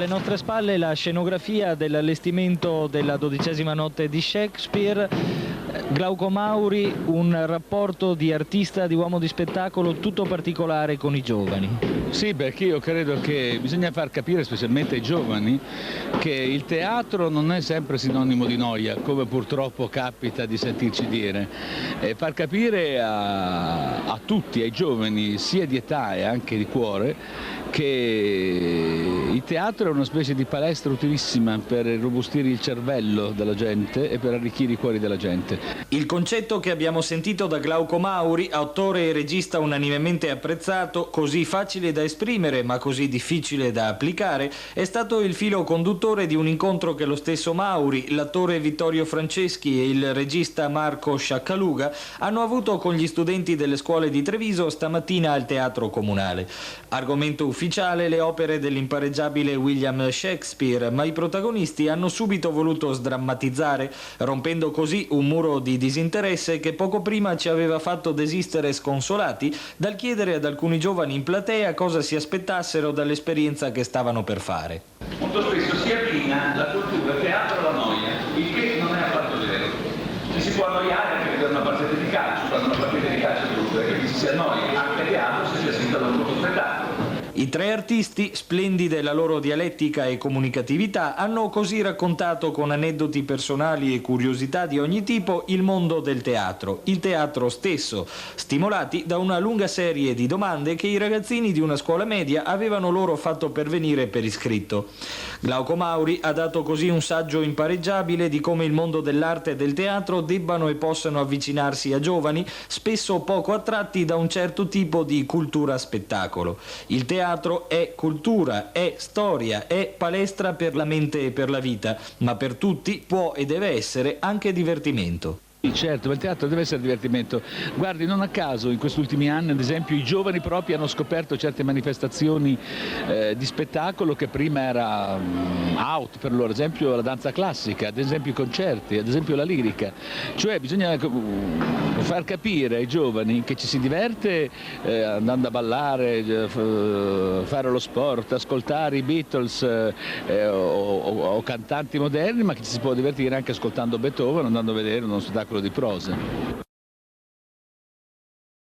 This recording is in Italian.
Alle nostre spalle la scenografia dell'allestimento della 12ª notte di Shakespeare. Glauco Mauri, un rapporto di artista, di uomo di spettacolo tutto particolare con i giovani. Sì, perché io credo che bisogna far capire, specialmente ai giovani, che il teatro non è sempre sinonimo di noia, come purtroppo capita di sentirci dire. Far capire a tutti, ai giovani, sia di età e anche di cuore, che il teatro è una specie di palestra utilissima per irrobustire il cervello della gente e per arricchire i cuori della gente. Il concetto che abbiamo sentito da Glauco Mauri, autore e regista unanimemente apprezzato, così facile da esprimere ma così difficile da applicare, è stato il filo conduttore di un incontro che lo stesso Mauri, l'attore Vittorio Franceschi e il regista Marco Sciaccaluga hanno avuto con gli studenti delle scuole di Treviso stamattina al Teatro Comunale. Argomento ufficiale le opere dell'impareggiabile William Shakespeare, ma i protagonisti hanno subito voluto sdrammatizzare, rompendo così un muro di disinteresse che poco prima ci aveva fatto desistere sconsolati dal chiedere ad alcuni giovani in platea cosa si aspettassero dall'esperienza che stavano per fare. Molto spesso si abbina la cultura teatro alla noia, il che non è affatto vero. Ci si può annoiare anche per una partita di calcio, quando una partita di calcio è brutta, che ci si annoia anche a teatro se si assiste da un poco spettacolo. I tre artisti, splendide la loro dialettica e comunicatività, hanno così raccontato con aneddoti personali e curiosità di ogni tipo il mondo del teatro, il teatro stesso, stimolati da una lunga serie di domande che i ragazzini di una scuola media avevano loro fatto pervenire per iscritto. Glauco Mauri ha dato così un saggio impareggiabile di come il mondo dell'arte e del teatro debbano e possano avvicinarsi a giovani, spesso poco attratti da un certo tipo di cultura spettacolo. Il teatro è cultura, è storia, è palestra per la mente e per la vita, ma per tutti può e deve essere anche divertimento. Certo, ma il teatro deve essere divertimento. Guardi, non a caso in questi ultimi anni, ad esempio, i giovani propri hanno scoperto certe manifestazioni di spettacolo che prima era out per loro, ad esempio la danza classica, ad esempio i concerti, ad esempio la lirica. Cioè bisogna far capire ai giovani che ci si diverte andando a ballare, fare lo sport, ascoltare i Beatles o cantanti moderni, ma che ci si può divertire anche ascoltando Beethoven, andando a vedere uno spettacolo di prosa.